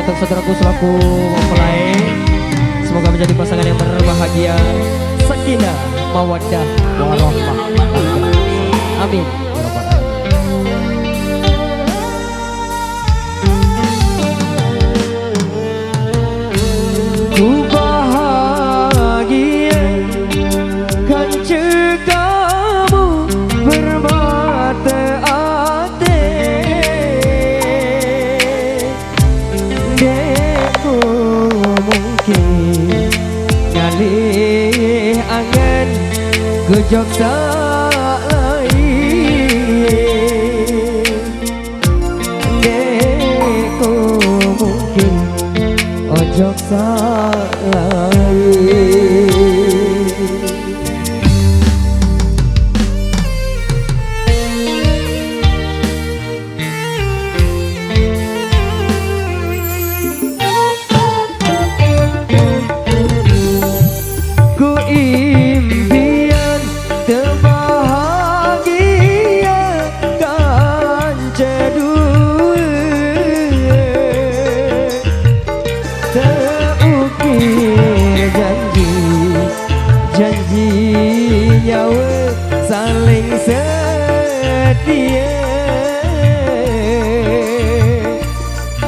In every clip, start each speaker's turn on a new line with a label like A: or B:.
A: untuk saudaraku selaku mempelai. Semoga menjadi pasangan yang berbahagia, sakinah, mawaddah, warahmah. Amin. Ku bahagia kan kamu bermata hati, deku mungkin ngalih angan gejok lain, deku mungkin ojok ku impian terbahagia kan cedul terukir janji nyawa saling setia,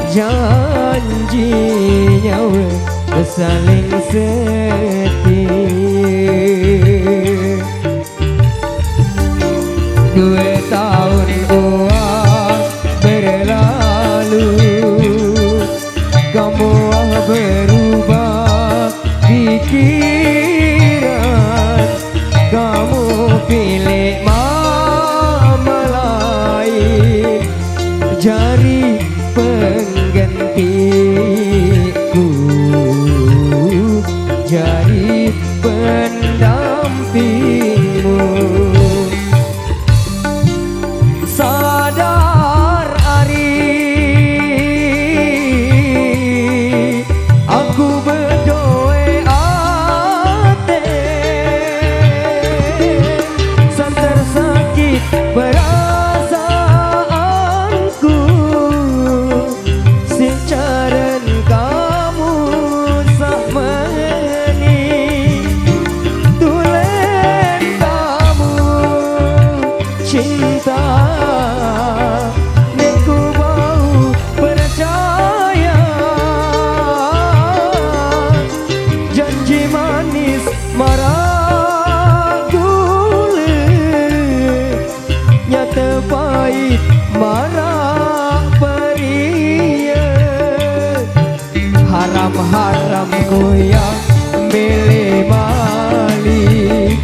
A: janji nyawa saling setia. 2 tahun uang berlalu, kamu berubah pikiran, kamu pilih mama lain jadi penggantiku, jadi pendampingmu. Sadar ari aku berdoa ate santer sakit perasaanku, sincaran kamu sama ini, tulen kamu cinta. Pahit marah peria, haram-haram goyang milih malik,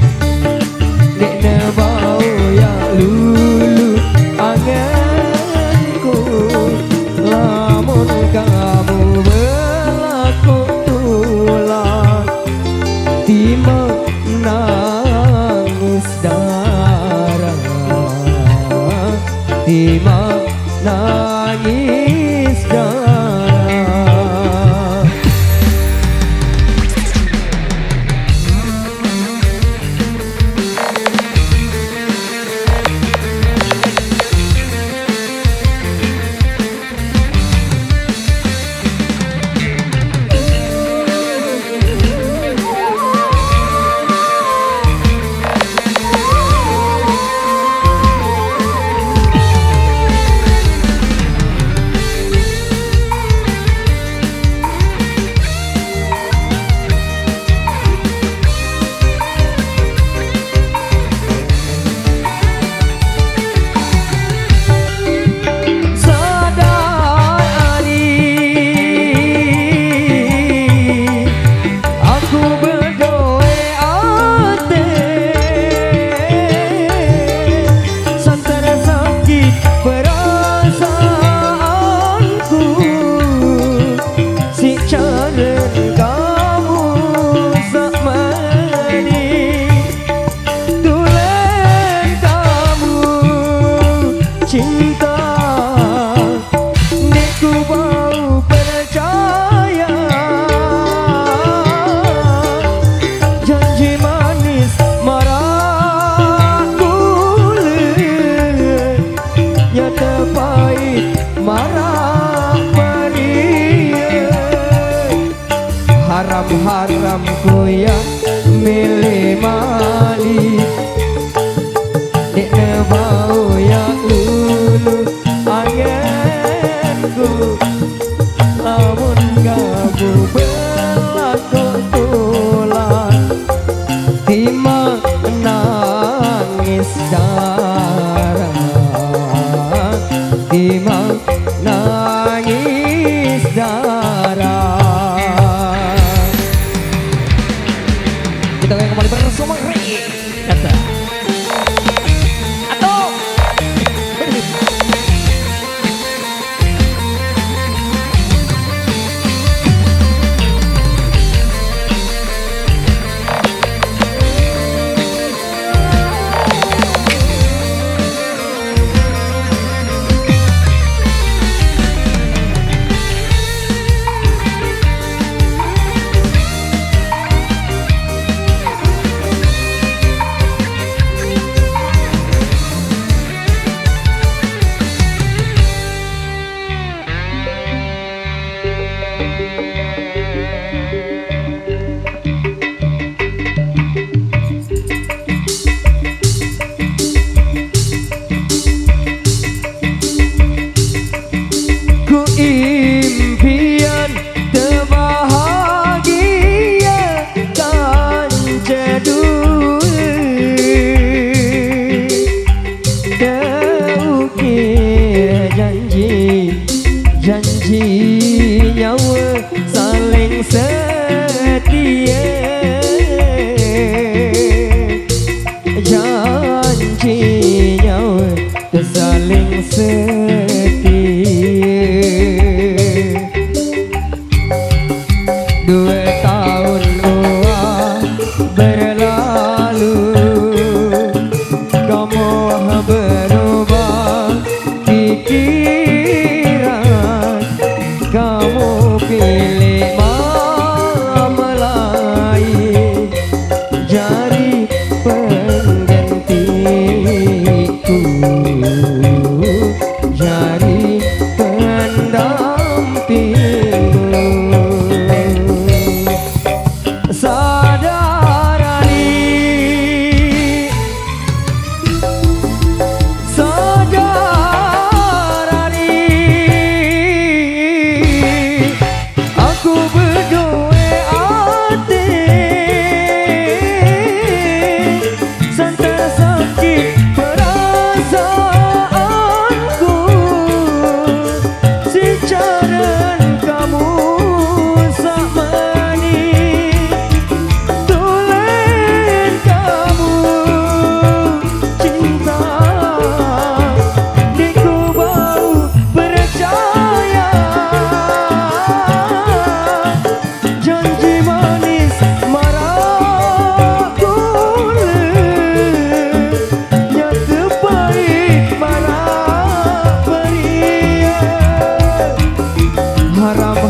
A: dekna bau yang lulu anganku, lamun kamu berlaku tulang timah nangis darah, timah nangis darah. bersumeri kata atau impian terbahagia kan jadul terukir janji nyawa saling setia janji nyawa saling setia 2 tahun berlalu kamu berubah pikiran kamu pilih malam lain jadi penggantiku jadi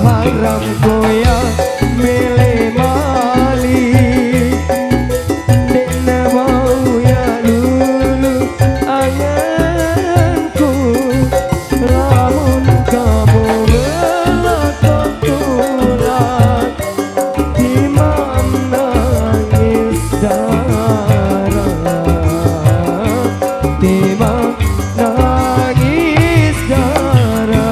A: haram goyang milih mali dena mau ya lulu anganku ramun kamu melakon tulang timam nangis darah timam nangis darah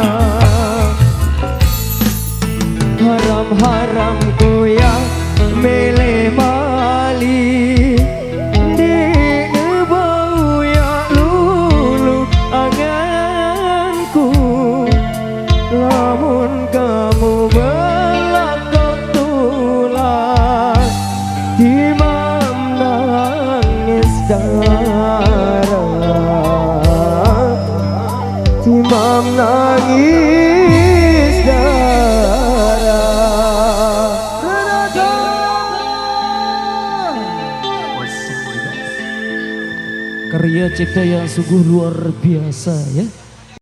A: haram goyang milih mali dene bau ya lulu anganku lamun kamu belakang tulang timam nangis darah timam nangis darah. Karya cipta yang sungguh luar biasa ya.